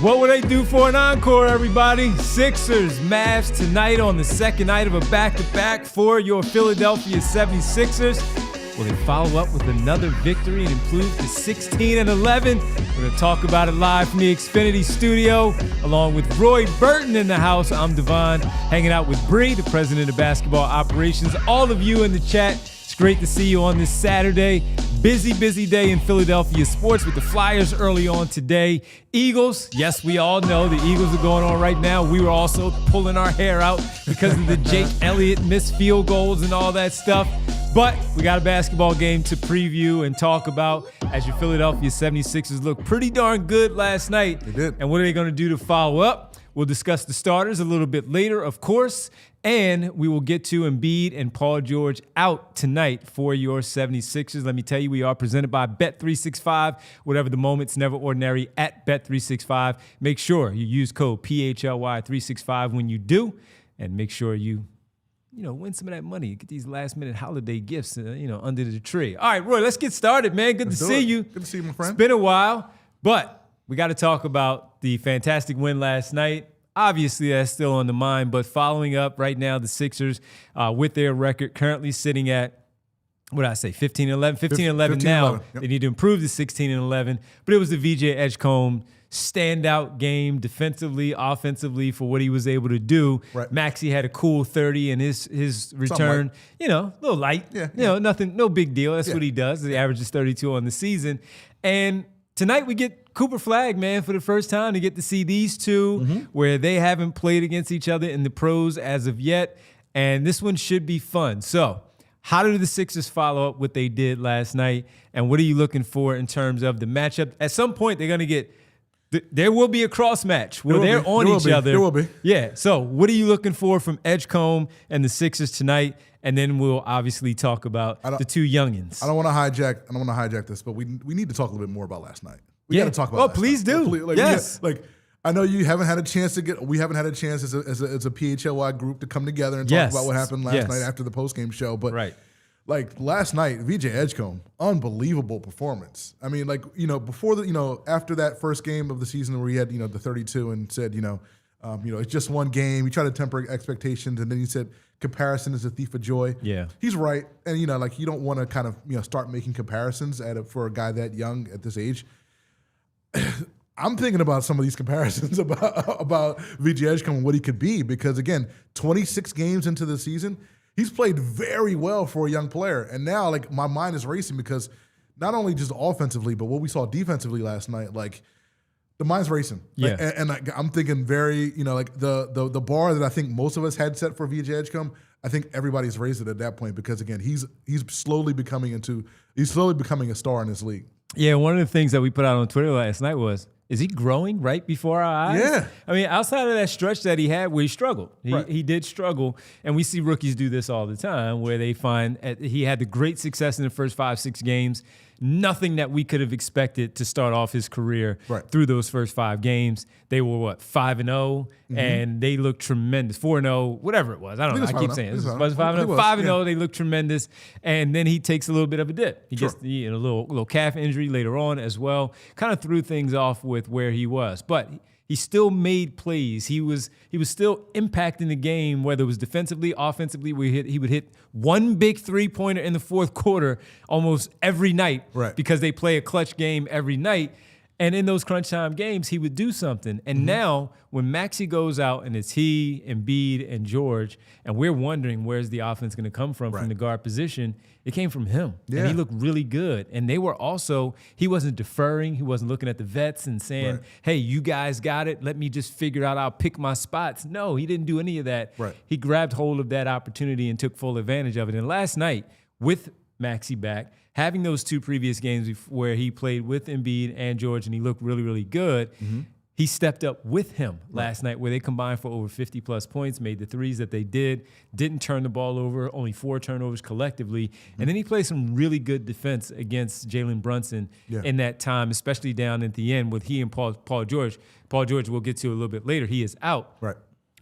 What will they do for an encore, everybody? Sixers, Mavs tonight on the second night of a back-to-back for your Philadelphia 76ers. Will they follow up with another victory and improve to 16-11? We're going to talk about it live from the Xfinity studio, along with Roy Burton in the house. I'm Devon, hanging out with Bree, the president of basketball operations. All of you in the chat, it's great to see you on this Saturday. Busy day in Philadelphia sports with the Flyers early on today. Eagles, yes, we all know the Eagles are going on right now. We were also pulling our hair out because of the Jake Elliott missed field goals and all that stuff. But we got a basketball game to preview and talk about as your Philadelphia 76ers look pretty darn good last night. They did. And what are they going to do to follow up? We'll discuss the starters a little bit later, of course. And we will get to Embiid and Paul George out tonight for your 76ers. Let me tell you, we are presented by Bet365. Whatever the moment's never ordinary at Bet365. Make sure you use code PHLY365 when you do. And make sure you win some of that money. Get these last-minute holiday gifts, under the tree. All right, Roy, let's get started, man. Good to see you. Good to see you, my friend. It's been a while, but we got to talk about the fantastic win last night. Obviously, that's still on the mind, but following up right now, the Sixers with their record currently sitting at, 15-11? 15-11 now. Yep. They need to improve to 16-11, but it was the VJ Edgecombe standout game defensively, offensively for what he was able to do. Right. Maxey had a cool 30 in his return. A little light. Yeah. Nothing, no big deal. That's what he does. He averages 32 on the season. And tonight we get Cooper Flagg, man, for the first time to get to see these two where they haven't played against each other in the pros as of yet. And this one should be fun. So how do the Sixers follow up what they did last night? And what are you looking for in terms of the matchup? At some point, they're going to get – there will be a cross match where they're on each other. There will be. Yeah. So what are you looking for from Edgecombe and the Sixers tonight? And then we'll obviously talk about the two youngins. I don't want to hijack this, but we need to talk a little bit more about last night. We got to talk about. Oh, please do. Yes. I know you haven't had a chance we haven't had a chance as a PHLY group to come together and talk about what happened last night after the postgame show. But last night, VJ Edgecombe, unbelievable performance. I mean, before after that first game of the season where he had the 32 and said it's just one game. He tried to temper expectations, and then he said comparison is a thief of joy. Yeah, he's right. And you don't want to kind of start making comparisons for a guy that young at this age. I'm thinking about some of these comparisons about VJ Edgecombe and what he could be because again, 26 games into the season, he's played very well for a young player. And now my mind is racing because not only just offensively, but what we saw defensively last night, the mind's racing. Yeah. I'm thinking very, the bar that I think most of us had set for VJ Edgecombe, I think everybody's raised it at that point because again, he's slowly becoming a star in this league. Yeah, one of the things that we put out on Twitter last night was, is he growing right before our eyes? Yeah. I mean, outside of that stretch that he had where he struggled. He did struggle, and we see rookies do this all the time where they find he had the great success in the first 5-6 games. Nothing that we could have expected to start off his career through those first 5 games. They were 5-0, and they looked tremendous. 4-0, whatever it was. I don't know. I keep saying it. It was 5-0. 5-0, they looked tremendous, and then he takes a little bit of a dip. He gets a little calf injury later on as well. Kind of threw things off with where he was, but he still made plays. He was still impacting the game, whether it was defensively, offensively. He would hit one big three-pointer in the fourth quarter almost every night because they play a clutch game every night. And in those crunch time games, he would do something. And now when Maxey goes out and it's he, Embiid, and George, and we're wondering where's the offense going to come from the guard position, it came from him. Yeah. And he looked really good. And they were also, he wasn't deferring. He wasn't looking at the vets and saying, hey, you guys got it. Let me just figure out, I'll pick my spots. No, he didn't do any of that. He grabbed hold of that opportunity and took full advantage of it. And last night, with Maxey back, having those 2 previous games where he played with Embiid and George and he looked really, really good, he stepped up with him last night where they combined for over 50-plus points, made the threes that they didn't turn the ball over, only 4 turnovers collectively. And then he played some really good defense against Jalen Brunson in that time, especially down at the end with he and Paul George. Paul George we'll get to a little bit later. He is out.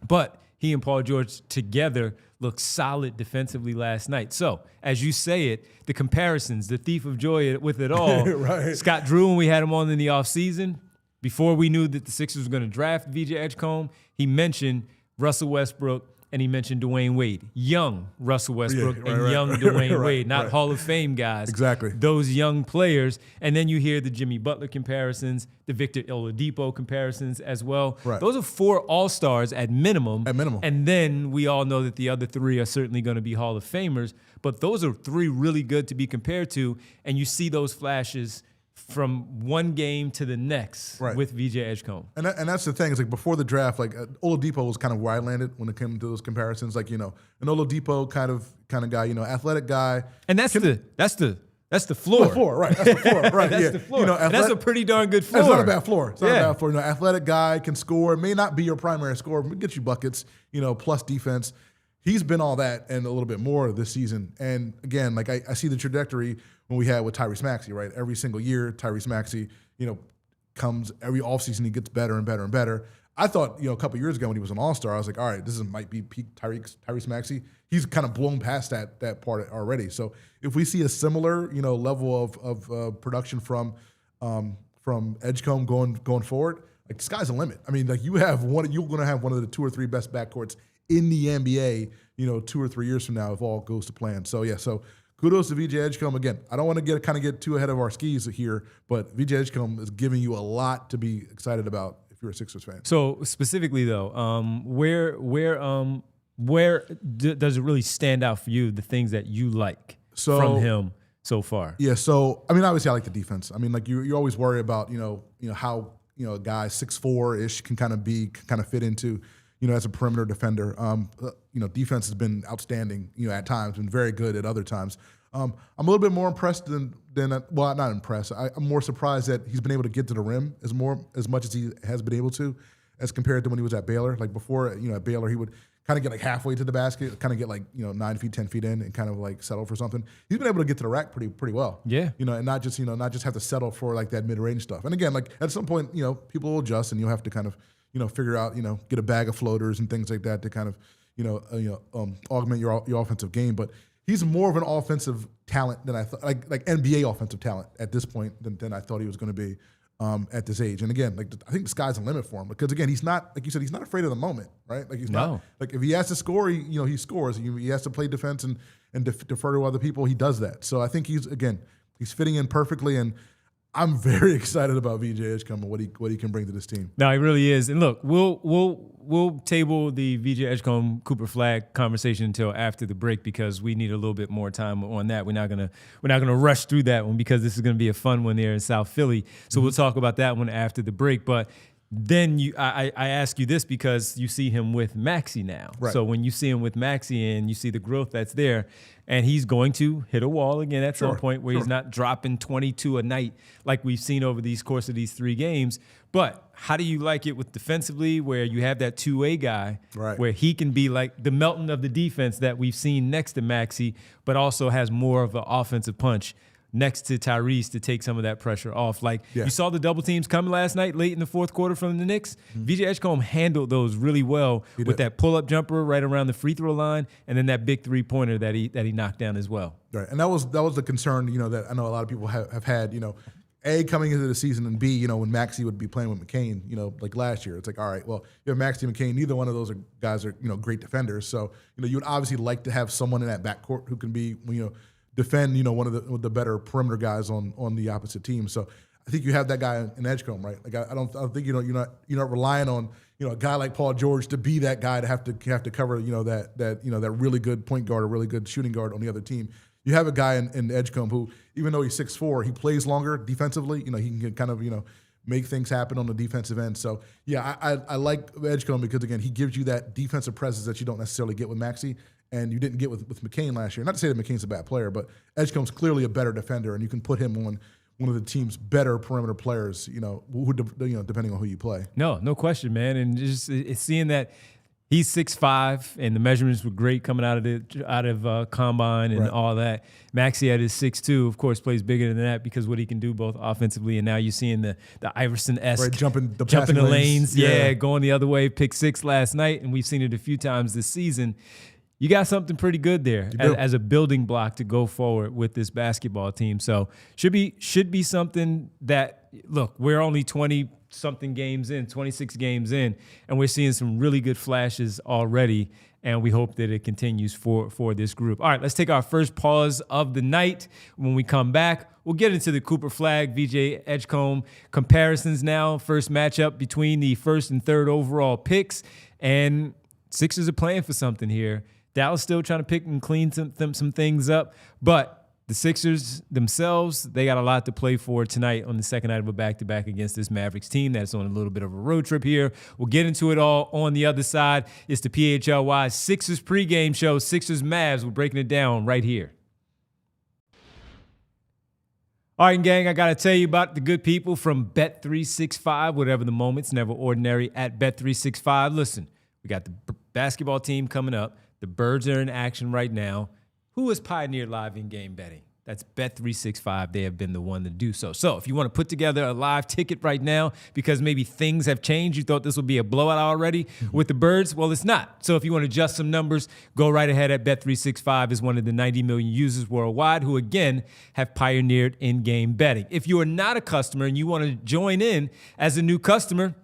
But he and Paul George together looked solid defensively last night. So, as you say it, the comparisons, the thief of joy with it all. Scott Drew, when we had him on in the offseason, before we knew that the Sixers were going to draft VJ Edgecombe, he mentioned Russell Westbrook and he mentioned Dwayne Wade. Young Russell Westbrook young Dwayne Wade, not Hall of Fame guys. Exactly. Those young players. And then you hear the Jimmy Butler comparisons, the Victor Oladipo comparisons as well. Right. Those are 4 All-Stars at minimum. At minimum. And then we all know that the other 3 are certainly going to be Hall of Famers. But those are 3 really good to be compared to. And you see those flashes from one game to the next with VJ Edgecombe. And that's the thing. It's like before the draft, like Oladipo was kind of where I landed when it came to those comparisons. Like, an Oladipo kind of guy, athletic guy. And that's the floor. That's the floor, right? That's the floor, right? That's the floor. That's a pretty darn good floor. It's not a bad floor. It's not a bad floor. Athletic guy, can score. May not be your primary scorer, but get you buckets. Plus defense. He's been all that and a little bit more this season. And again, like I see the trajectory when we had with Tyrese Maxey, right? Every single year, Tyrese Maxey, comes every offseason, he gets better and better and better. I thought, a couple years ago when he was an All-Star, I was like, all right, might be peak Tyrese Maxey. He's kind of blown past that part already. So if we see a similar, level of production from Edgecombe going forward, like the sky's the limit. I mean, like you're going to have one of the 2 or 3 best backcourts in the NBA, 2 or 3 years from now if all goes to plan. So so kudos to VJ Edgecombe. Again, I don't want to get too ahead of our skis here, but VJ Edgecombe is giving you a lot to be excited about if you're a Sixers fan. So specifically though, where does it really stand out for you, the things that you like from him so far? Yeah, so I mean, obviously I like the defense. I mean, like you always worry about, how a guy 6'4" can kind of fit into, as a perimeter defender. Defense has been outstanding, at times, and very good at other times. I'm a little bit more impressed than not impressed. I'm more surprised that he's been able to get to the rim as much as he has been able to, as compared to when he was at Baylor. Like before, at Baylor, he would kind of get like halfway to the basket, kind of get like 9 feet, 10 feet in, and kind of like settle for something. He's been able to get to the rack pretty well. Yeah. And not just have to settle for like that mid range stuff. And again, like at some point, people will adjust, and you'll have to kind of figure out, get a bag of floaters and things like that to kind of, augment your offensive game. But he's more of an offensive talent than I thought, like NBA offensive talent at this point than I thought he was going to be at this age. And again, like I think the sky's the limit for him because again, he's not, like you said, he's not afraid of the moment, right? Like he's not, like if he has to score, he scores. He has to play defense and defer to other people. He does that. So I think he's fitting in perfectly, and I'm very excited about VJ Edgecombe and what he can bring to this team. No, he really is. And look, we'll table the VJ Edgecombe Cooper Flagg conversation until after the break because we need a little bit more time on that. We're not gonna rush through that one because this is gonna be a fun one there in South Philly. So we'll talk about that one after the break. But then I ask you this because you see him with Maxey now. Right. So when you see him with Maxey and you see the growth that's there, and he's going to hit a wall again at some point where he's not dropping 22 a night like we've seen over these course of these 3 games. But how do you like it with defensively where you have that two-way guy where he can be like the Melton of the defense that we've seen next to Maxey, but also has more of an offensive punch next to Tyrese to take some of that pressure off. Like you saw the double teams coming last night late in the 4th quarter from the Knicks. VJ Edgecombe handled those really well with that pull-up jumper right around the free throw line and then that big 3-pointer that he knocked down as well. Right, and that was the concern, that I know a lot of people have had, A, coming into the season, and B, when Maxey would be playing with McCain, like last year. It's like, all right, well, you have Maxey and McCain. Neither one of those guys are, great defenders. So, you would obviously like to have someone in that backcourt who can be, defend, one of the better perimeter guys on the opposite team. So I think you have that guy in Edgecombe, right? Like I don't think you're not relying on a guy like Paul George to be that guy to have to cover that really good point guard or really good shooting guard on the other team. You have a guy in Edgecombe who, even though he's 6'4", he plays longer defensively. He can kind of make things happen on the defensive end. So yeah, I like Edgecombe because again he gives you that defensive presence that you don't necessarily get with Maxey. And you didn't get with McCain last year. Not to say that McCain's a bad player, but Edgecombe's clearly a better defender, and you can put him on one of the team's better perimeter players, who depending on who you play. No question, man. And just seeing that he's 6'5", and the measurements were great coming out of combine and all that. Maxey at his 6'2", of course, plays bigger than that because what he can do both offensively and now you're seeing the Iverson-esque jumping the lanes, going the other way. Pick 6 last night, and we've seen it a few times this season. You got something pretty good there as a building block to go forward with this basketball team. So should be something that, look, we're only 20 something games in, 26 games in, and we're seeing some really good flashes already, and we hope that it continues for this group. All right, let's take our first pause of the night. When we come back, we'll get into the Cooper Flagg, VJ Edgecombe comparisons now. First matchup between the first and third overall picks, and Sixers are playing for something here. Dallas still trying to pick and clean some things up, but the Sixers themselves, they got a lot to play for tonight on the second night of a back-to-back against this Mavericks team that's on a little bit of a road trip here. We'll get into it all on the other side. It's the PHLY Sixers pregame show, Sixers Mavs. We're breaking it down right here. All right, gang, I got to tell you about the good people from Bet365, whatever the moment's never ordinary at Bet365. Listen, we got the basketball team coming up. The Birds are in action right now. Who has pioneered live in-game betting? That's Bet365. They have been the one to do so. So if you want to put together a live ticket right now because maybe things have changed, you thought this would be a blowout already with the Birds, well, it's not. So if you want to adjust some numbers, go right ahead at Bet365 is one of the 90 million users worldwide who, again, have pioneered in-game betting. If you are not a customer and you want to join in as a new customer,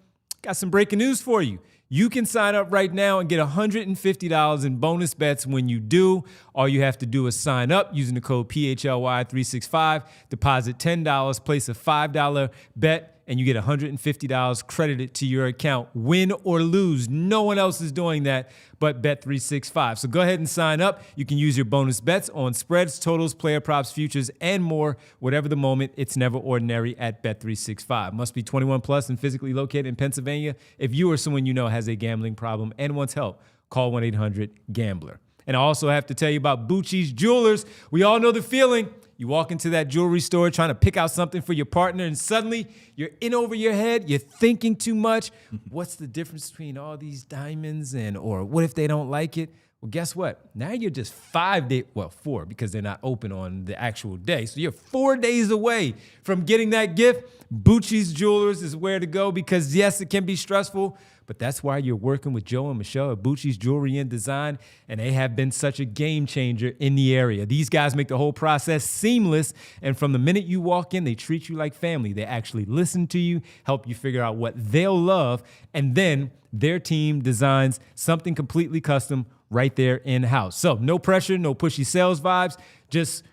got some breaking news for you. You can sign up right now and get $150 in bonus bets when you do. All you have to do is sign up using the code PHLY365, deposit $10, place a $5 bet, and you get $150 credited to your account. Win or lose. No one else is doing that but Bet365. So go ahead and sign up. You can use your bonus bets on spreads, totals, player props, futures, and more. Whatever the moment, it's never ordinary at Bet365. Must be 21 plus and physically located in Pennsylvania. If you or someone you know has a gambling problem and wants help, call 1-800-GAMBLER. And I also have to tell you about Bucci's Jewelers. We all know the feeling. You walk into that jewelry store trying to pick out something for your partner, and suddenly you're in over your head. You're thinking too much. What's the difference between all these diamonds or what if they don't like it? Well, guess what? Now you're just 5 days, well, 4 because they're not open on the actual day. So you're 4 days away from getting that gift. Bucci's Jewelers is where to go because, yes, it can be stressful, but that's why you're working with Joe and Michelle at Bucci's Jewelry and Design, and they have been such a game changer in the area. These guys make the whole process seamless, and from the minute you walk in, they treat you like family. They actually listen to you, help you figure out what they'll love, and then their team designs something completely custom right there in-house. So no pressure, no pushy sales vibes, just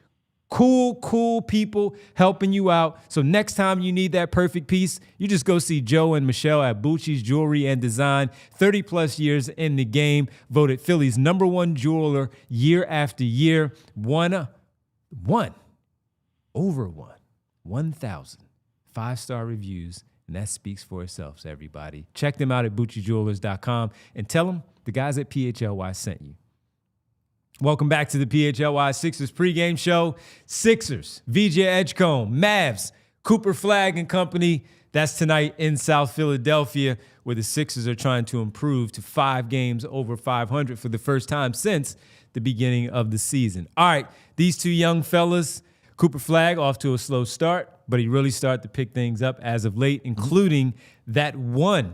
cool people helping you out. So next time you need that perfect piece, you just go see Joe and Michelle at Bucci's Jewelry and Design. 30 plus years in the game, voted Philly's #1 jeweler year after year. 1,000 5-star reviews, and that speaks for itself, so everybody. Check them out at BucciJewelers.com and tell them the guys at PHLY sent you. Welcome back to the PHLY Sixers pregame show. Sixers, VJ Edgecombe, Mavs, Cooper Flagg and company. That's tonight in South Philadelphia, where the Sixers are trying to improve to 5 games over 500 for the first time since the beginning of the season. All right, these two young fellas, Cooper Flagg off to a slow start, but he really started to pick things up as of late, including that one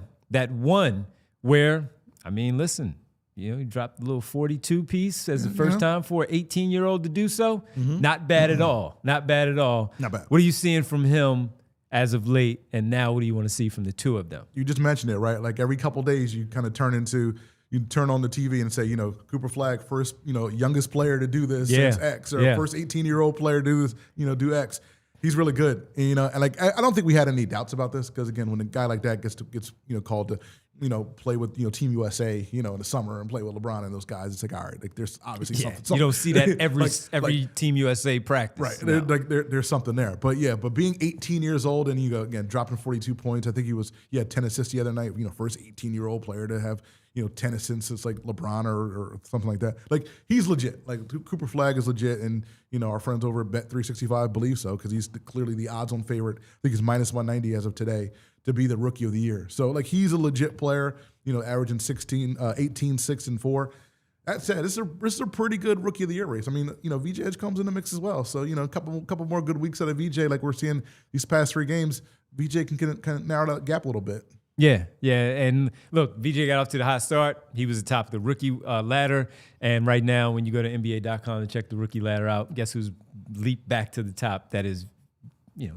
where, I mean, listen, you know, he dropped a little 42 piece as the first time for an 18-year-old to do so. Not bad at all. Not bad at all. Not bad. What are you seeing from him as of late, and now what do you want to see from the two of them? You just mentioned it, right? Like every couple days you kind of turn on the TV and say, you know, Cooper Flagg, first, you know, youngest player to do this since X, or first 18-year-old player to do this, you know, do X. He's really good. And, you know, and like I don't think we had any doubts about this because, again, when a guy like that gets you know, called to, you know, play with, you know, Team USA, you know, in the summer and play with LeBron and those guys, it's like, all right, like there's obviously something. You don't see that every Team USA practice. Right. No. There's something there. But yeah, but being 18 years old and you go, again, dropping 42 points, I think he had 10 assists the other night, you know, first 18-year-old player to have, you know, 10 assists since like LeBron or something like that. Like, he's legit. Like, Cooper Flagg is legit, and, you know, our friends over at Bet365 believe so because he's clearly the odds-on favorite. I think he's minus 190 as of today to be the Rookie of the Year. So, like, he's a legit player, you know, averaging 18, 6, and 4. That said, this is a pretty good Rookie of the Year race. I mean, you know, VJ Edgecombe's in the mix as well. So, you know, a couple more good weeks out of VJ, like we're seeing these past 3 games, VJ can kind of narrow that gap a little bit. Yeah. And look, VJ got off to the hot start. He was atop the rookie ladder. And right now, when you go to NBA.com to check the rookie ladder out, guess who's leaped back to the top? That is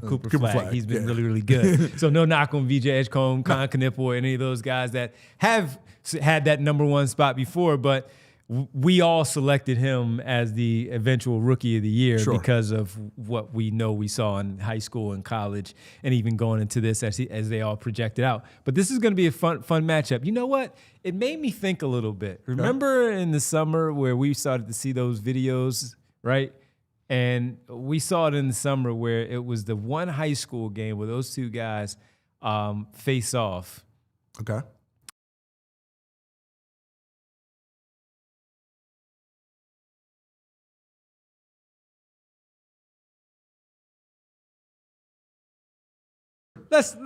Cooper Flagg. He's been really, really good. So no knock on VJ Edgecombe, Con Knipp, or any of those guys that have had that #1 spot before, but we all selected him as the eventual rookie of the year because of what we saw in high school and college, and even going into this as they all projected out. But this is going to be a fun matchup. You know what? It made me think a little bit. Remember in the summer where we started to see those videos, right? And we saw it in the summer where it was the one high school game where those two guys face off. Okay. Let's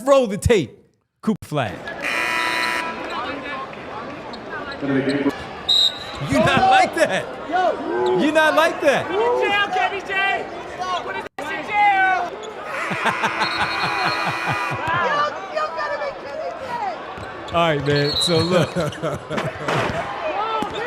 roll the tape. Cooper Flagg. You not like that? You not like that? Put it in jail, KBJ. Put his ass in jail. You gotta be kidding me. All right, man. So look.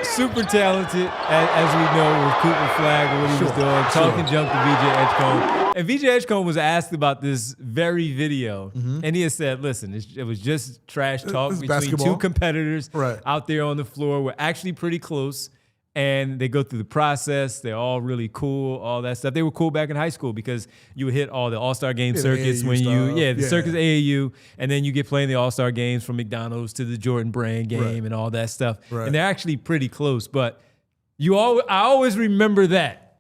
Super talented, as we know, with Cooper Flagg and what he was doing, talking junk to VJ Edgecombe. And VJ Edgecombe was asked about this very video, and he had said, listen, it was just trash talk between two competitors out there on the floor. We're actually pretty close, and they go through the process. They're all really cool, all that stuff. They were cool back in high school because you would hit all the All-Star game circuits when the circuits AAU, and then you get playing the All-Star games from McDonald's to the Jordan Brand game and all that stuff. And they're actually pretty close, but I always remember that.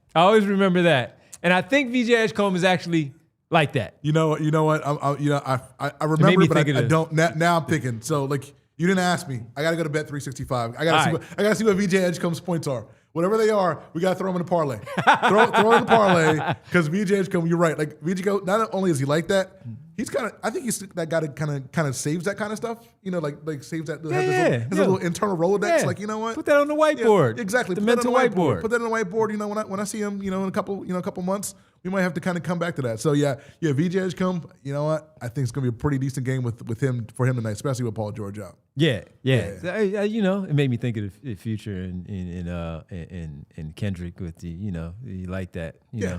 And I think VJ Edgecombe is actually like that. You know what? I remember, but I don't. Now I'm thinking. So like, you didn't ask me. I got to go to Bet 365. I got to see what VJ Edgecombe's points are. Whatever they are, we got to throw them in a parlay. throw in a parlay because VJ Edgecombe, you're right. Like VJ, not only is he like that, he's kind of. I think he's that guy that kind of saves that kind of stuff. Like saves that. Has a little internal Rolodex. Yeah. Like, you know what? Put that on the whiteboard. Yeah, exactly. The mental whiteboard. Put that on the whiteboard. You know, when I see him, in a couple months, we might have to kind of come back to that. So yeah, VJ Edgecombe. You know what? I think it's gonna be a pretty decent game with him tonight, especially with Paul George out. Yeah. It made me think of the future in Kendrick with the, you like that,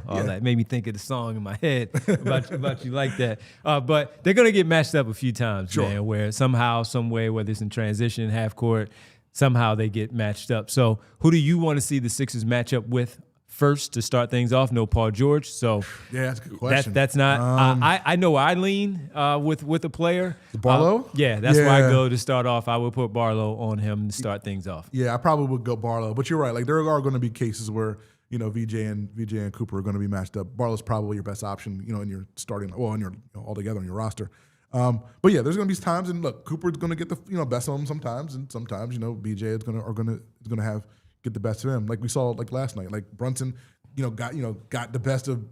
all that. It made me think of the song in my head about you like that. But they're gonna get matched up a few times, man. Where somehow, some way, whether it's in transition, half court, somehow they get matched up. So who do you want to see the Sixers match up with first to start things off? No Paul George, so yeah, that's a good question. That's not. I know I lean with a player. Barlow. That's where I go to start off. I would put Barlow on him to start things off. Yeah, I probably would go Barlow, but you're right. Like there are going to be cases where VJ and Cooper are going to be matched up. Barlow's probably your best option, in your starting, in your altogether on your roster. But yeah, there's going to be times, and look, Cooper's going to get the best of him sometimes, and sometimes VJ is going to get the best of him, like we saw like last night. Like Brunson, got the best of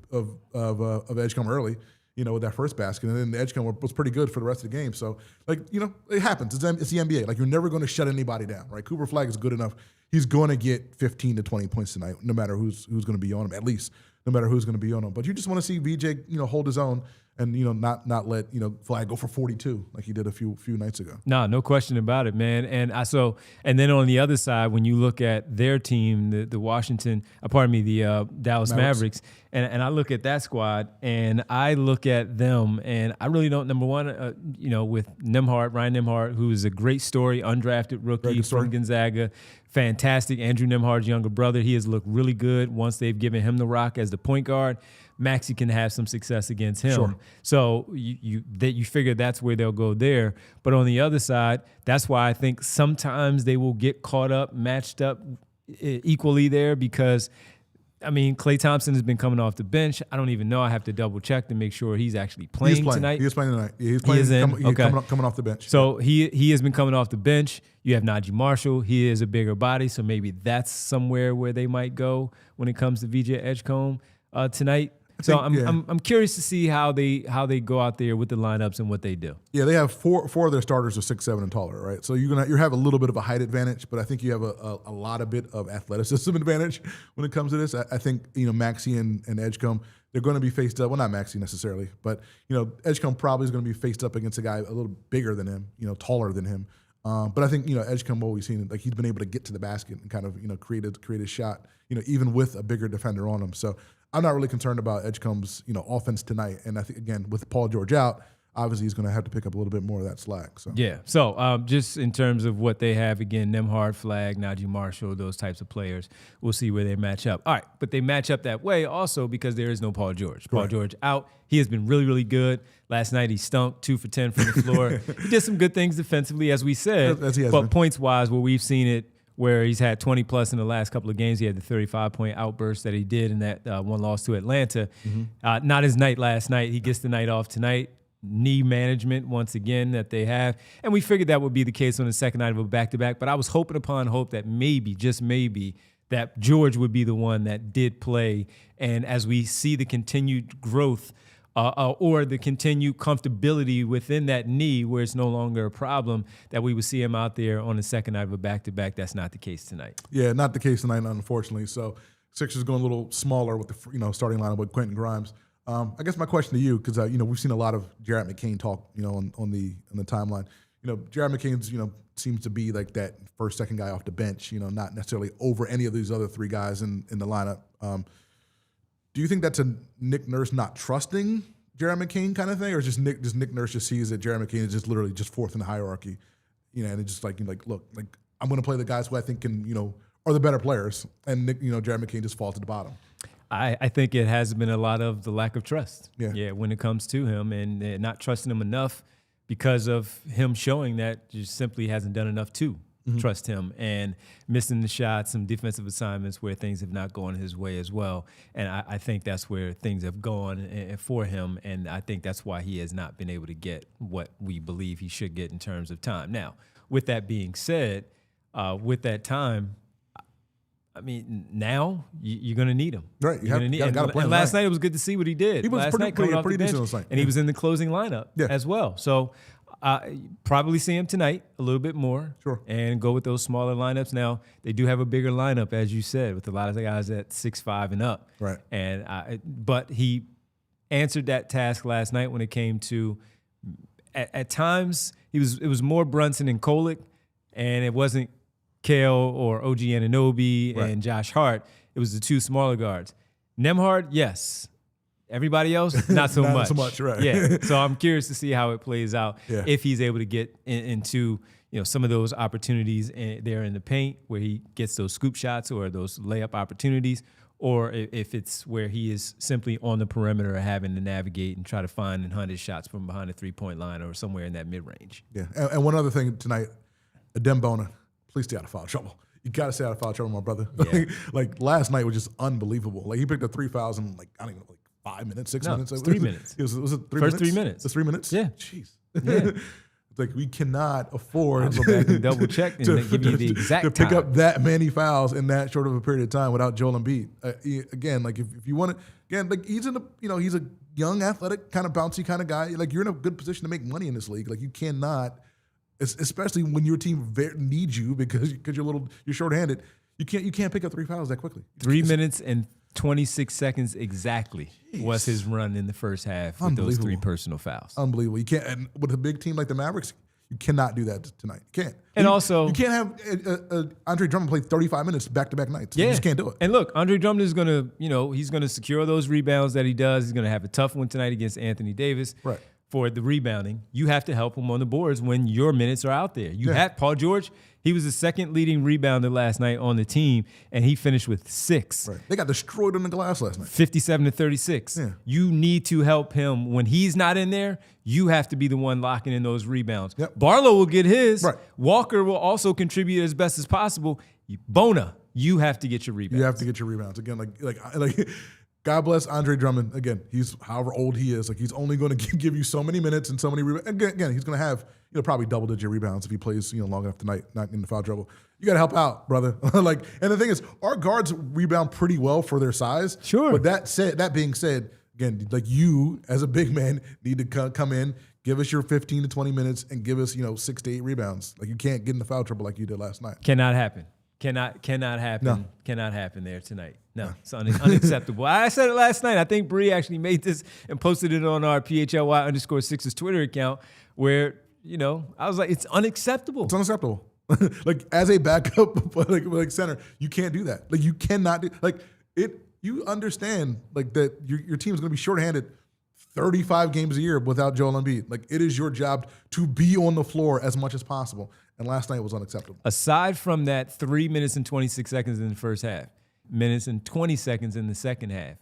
Edgecombe early, with that first basket, and then the Edgecombe was pretty good for the rest of the game. So like it happens. It's the NBA. Like you're never going to shut anybody down, right? Cooper Flagg is good enough. He's going to get 15 to 20 points tonight, no matter who's going to be on him. At least no matter who's going to be on him. But you just want to see VJ hold his own. And not let Flagg go for 42 like he did a few nights ago. No question about it, man. And then on the other side, when you look at their team, the Dallas Mavericks, and I look at that squad, and I look at them, and I really don't. Number one, with Ryan Nembhard, who is a great story, undrafted rookie from Gonzaga, fantastic. Andrew Nembhard's younger brother, he has looked really good once they've given him the rock as the point guard. Maxey can have some success against him. So you figure that's where they'll go there. But on the other side, that's why I think sometimes they will get caught up, matched up equally there because, Klay Thompson has been coming off the bench. I don't even know. I have to double check to make sure he's actually playing tonight. He is playing tonight. Yeah, he's playing. Coming off the bench. So he has been coming off the bench. You have Najee Marshall. He is a bigger body, so maybe that's somewhere where they might go when it comes to VJ Edgecombe tonight. So I'm curious to see how they go out there with the lineups and what they do. Yeah, they have four of their starters are 6'7" and taller, right? So you have a little bit of a height advantage, but I think you have a lot of bit of athleticism advantage when it comes to this. I think Maxey and Edgecombe, they're going to be faced up. Well, not Maxey necessarily, but Edgecombe probably is going to be faced up against a guy a little bigger than him, taller than him. But I think Edgecombe, what we've seen, like he's been able to get to the basket and kind of create a shot, even with a bigger defender on him. So I'm not really concerned about Edgecombe's, offense tonight. And I think, again, with Paul George out, obviously he's going to have to pick up a little bit more of that slack. So yeah. So just in terms of what they have, again, Nembhard, Flagg, Najee Marshall, those types of players, we'll see where they match up. All right, but they match up that way also because there is no Paul George. Paul George out. He has been really, really good. Last night he stunk 2 for 10 from the floor. He did some good things defensively, as we said. But points-wise, where we've seen it, where he's had 20-plus in the last couple of games. He had the 35-point outburst that he did in that one loss to Atlanta. Not his night last night. He gets the night off tonight. Knee management, once again, that they have. And we figured that would be the case on the second night of a back-to-back. But I was hoping upon hope that maybe, just maybe, that George would be the one that did play. And as we see the continued growth or the continued comfortability within that knee where it's no longer a problem, that we would see him out there on the second night of a back-to-back. That's not the case tonight. Yeah, not the case tonight, unfortunately. So Sixers going a little smaller with the starting lineup with Quentin Grimes. I guess my question to you, because we've seen a lot of Jared McCain talk, on the timeline. Jared McCain's seems to be like that first, second guy off the bench. Not necessarily over any of these other three guys in the lineup. Do you think that's a Nick Nurse not trusting Jared McCain kind of thing, or just Nick Nurse just sees that Jared McCain is just literally just fourth in the hierarchy, and it's just like look, I'm going to play the guys who I think can are the better players, and Jared McCain just falls to the bottom. I think it has been a lot of the lack of trust. Yeah, when it comes to him and not trusting him enough because of him showing that just simply hasn't done enough to trust him and missing the shots, some defensive assignments where things have not gone his way as well. And I think that's where things have gone for him, and I think that's why he has not been able to get what we believe he should get in terms of time. Now, with that being said, with that time, I mean, now you're going to need him. Right. You got to play him. And last night it was good to see what he did. He was pretty decent last night. And he was in the closing lineup as well. So probably see him tonight a little bit more. Sure. And go with those smaller lineups. Now, they do have a bigger lineup, as you said, with a lot of the guys at 6'5" and up. Right. And but he answered that task last night when it came to, at times, it was more Brunson and Kolek, and it wasn't Kale or OG Anunoby and Josh Hart. It was the two smaller guards. Nembhard, yes. Everybody else, not so much. Not so much, right. Yeah. So I'm curious to see how it plays out if he's able to get into some of those opportunities there in the paint where he gets those scoop shots or those layup opportunities, or if it's where he is simply on the perimeter having to navigate and try to find and hunt his shots from behind the three-point line or somewhere in that mid-range. Yeah. And one other thing tonight, Adem Bona. Please stay out of foul trouble. You got to stay out of foul trouble, my brother. Yeah. Like last night was just unbelievable. Like he picked up 3 fouls in 5 minutes, 6 minutes. It was 3 minutes. Was it 3 First minutes? 3 minutes. It was 3 minutes? Yeah. Jeez. Yeah. It's like we cannot afford I'll go back and double check and give you the exact to pick up that many fouls in that short of a period of time without Joel Embiid. Again, if you want to, he's in he's a young, athletic, kind of bouncy kind of guy. Like you're in a good position to make money in this league. Like you cannot. Especially when your team needs you because you're shorthanded, you can't pick up 3 fouls that quickly. 3 minutes and 26 seconds exactly was his run in the first half with those 3 personal fouls. Unbelievable. You can't, and with a big team like the Mavericks, you cannot do that tonight. You can't. And also, you can't have Andre Drummond play 35 minutes back-to-back nights. Yeah. You just can't do it. And look, Andre Drummond is going to, he's going to secure those rebounds that he does. He's going to have a tough one tonight against Anthony Davis. Right. For the rebounding, you have to help him on the boards when your minutes are out there. You have Paul George. He was the second leading rebounder last night on the team, and he finished with 6. Right. They got destroyed on the glass last night. 57-36. Yeah. You need to help him. When he's not in there, you have to be the one locking in those rebounds. Yep. Barlow will get his. Right. Walker will also contribute as best as possible. Bona, you have to get your rebounds. You have to get your rebounds. Again, like God bless Andre Drummond. Again, he's however old he is. Like he's only going to give you so many minutes and so many rebounds. Again, he's going to have probably double-digit rebounds if he plays long enough tonight, not in the foul trouble. You got to help out, brother. And the thing is, our guards rebound pretty well for their size. Sure. But that being said, again, like you as a big man need to come in, give us your 15 to 20 minutes, and give us 6 to 8 rebounds. Like you can't get in the foul trouble like you did last night. Cannot happen. Cannot happen. No. Cannot happen there tonight. No, it's unacceptable. I said it last night. I think Bree actually made this and posted it on our PHLY_Sixers Twitter account where, I was like, it's unacceptable. It's unacceptable. Like as a backup, like center, you can't do that. Like you cannot do you understand like that your team's going to be shorthanded 35 games a year without Joel Embiid. Like, it is your job to be on the floor as much as possible. And last night was unacceptable. Aside from that 3 minutes and 26 seconds in the first half, minutes and 20 seconds in the second half,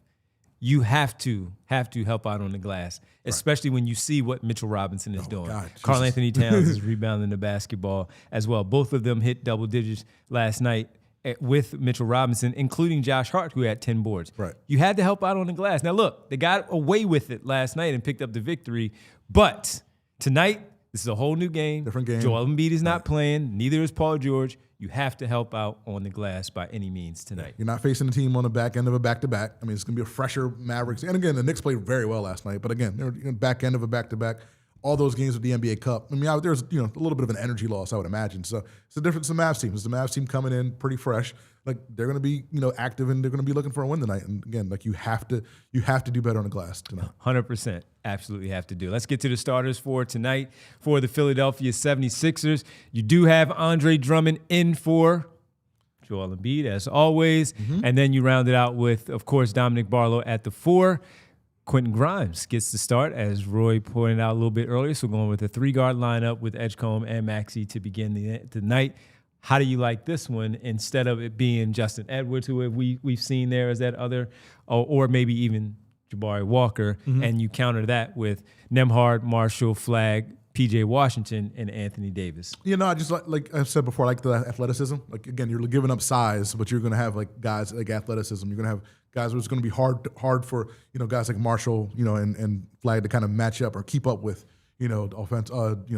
you have to help out on the glass, especially when you see what Mitchell Robinson is doing. Karl Anthony Towns is rebounding the basketball as well. Both of them hit double digits last night with Mitchell Robinson, including Josh Hart, who had 10 boards. Right. You had to help out on the glass. Now, look, they got away with it last night and picked up the victory. But tonight, this is a whole new game. Different game. Joel Embiid is not playing. Neither is Paul George. You have to help out on the glass by any means tonight. You're not facing a team on the back end of a back-to-back. I mean, it's going to be a fresher Mavericks. And again, the Knicks played very well last night. But again, they're back end of a back-to-back. All those games with the NBA Cup. I mean, there's a little bit of an energy loss, I would imagine. So it's the difference in the Mavs team. It's the Mavs team coming in pretty fresh. Like, they're going to be active, and they're going to be looking for a win tonight. And again, like, you have to do better on the glass tonight. 100%. Absolutely have to do. Let's get to the starters for tonight for the Philadelphia 76ers. You do have Andre Drummond in for Joel Embiid, as always. And then you round it out with, of course, Dominic Barlow at the 4. Quentin Grimes gets the start, as Roy pointed out a little bit earlier. So going with a 3-guard lineup with Edgecombe and Maxey to begin the night. How do you like this one instead of it being Justin Edwards, who we've seen there as that other, or maybe even Jabari Walker, and you counter that with Nembhard, Marshall, Flagg, P.J. Washington, and Anthony Davis? I just like I've said before, I like the athleticism. Like, again, you're giving up size, but you're going to have like guys like athleticism. You're going to have guys who's going to be hard for guys like Marshall, and Flagg to kind of match up or keep up with,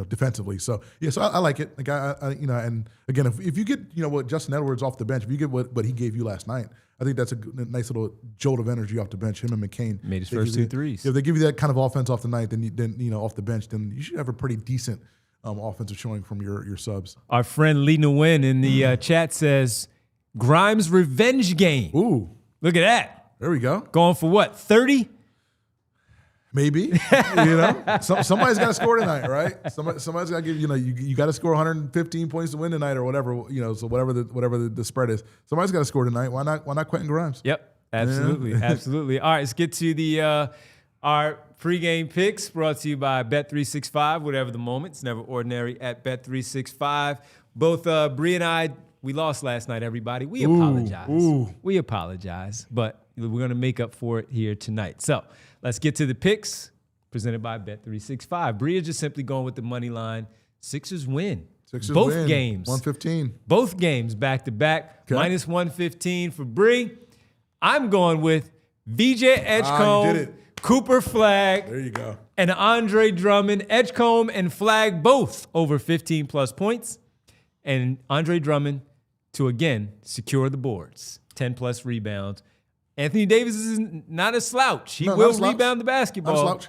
defensively. So so I like it. Like and again, if you get what Justin Edwards off the bench, if you get what he gave you last night, I think that's a nice little jolt of energy off the bench. Him and McCain made his first 2 threes. If they give you that kind of offense off the night, then off the bench, then you should have a pretty decent offensive showing from your subs. Our friend Lee Nguyen in the chat says Grimes revenge game. Ooh, look at that. There we go. Going for what, 30? Maybe, somebody's got to score tonight, right? Somebody's got to give you got to score 115 points to win tonight, or whatever. So whatever the spread is, somebody's got to score tonight. Why not Quentin Grimes? Yep, absolutely, absolutely. All right, let's get to the our pregame picks brought to you by Bet365. Whatever the moment, it's never ordinary at Bet365. Both Bree and I, we lost last night. Everybody, we apologize. We apologize, but we're gonna make up for it here tonight. So let's get to the picks presented by Bet365. Bree is just simply going with the money line. Sixers win. Both games. 115. Both games back to back. Okay. Minus 115 for Bree. I'm going with VJ Edgecombe, you did it. Cooper Flagg. There you go. And Andre Drummond. Edgecombe and Flagg both over 15+ points. And Andre Drummond to, again, secure the boards. 10+ rebounds. Anthony Davis is not a slouch. He will rebound the basketball. Not a slouch.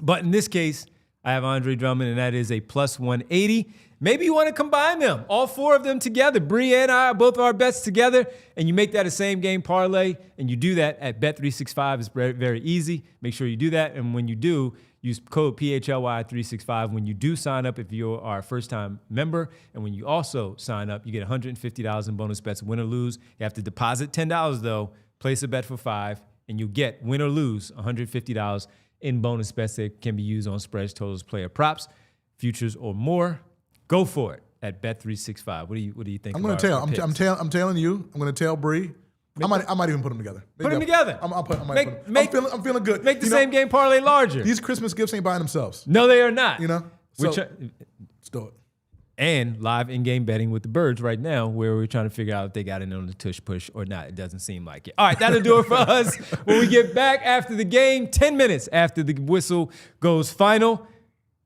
But in this case, I have Andre Drummond, and that is a plus 180. Maybe you want to combine them, all 4 of them together. Bree and I are both our bets together, and you make that a same-game parlay, and you do that at Bet365. It's very, very easy. Make sure you do that, and when you do, use code PHLY365 when you do sign up if you're our first-time member. And when you also sign up, you get $150 in bonus bets, win or lose. You have to deposit $10, though. Place a bet for $5, and you get, win or lose, $150 in bonus bets that can be used on spreads, totals, player props, futures, or more. Go for it at Bet365. What do you think? I'm going to tell. I'm telling you. I'm going to tell Bree. I might even put them together. Put them together. I'm feeling good. Make the same game parlay larger. These Christmas gifts ain't buying themselves. No, they are not. So let's do it. And live in-game betting with the Birds right now, where we're trying to figure out if they got in on the tush push or not. It doesn't seem like it. All right, that'll do it for us. When we get back after the game, 10 minutes after the whistle goes final,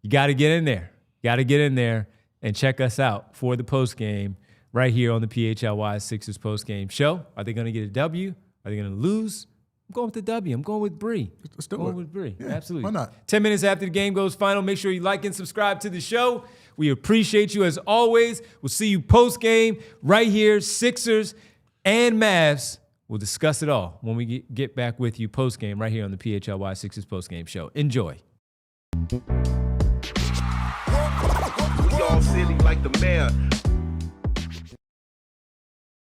you got to get in there. Got to get in there and check us out for the postgame right here on the PHLY Sixers postgame show. Are they going to get a W? Are they going to lose? I'm going with the W. I'm going with Bree. Let's do it. Going with Bree. Yeah, absolutely. Why not? 10 minutes after the game goes final, make sure you like and subscribe to the show. We appreciate you as always. We'll see you post-game right here, Sixers and Mavs. We'll discuss it all when we get back with you post-game right here on the PHLY Sixers postgame show. Enjoy. We all silly like the mayor.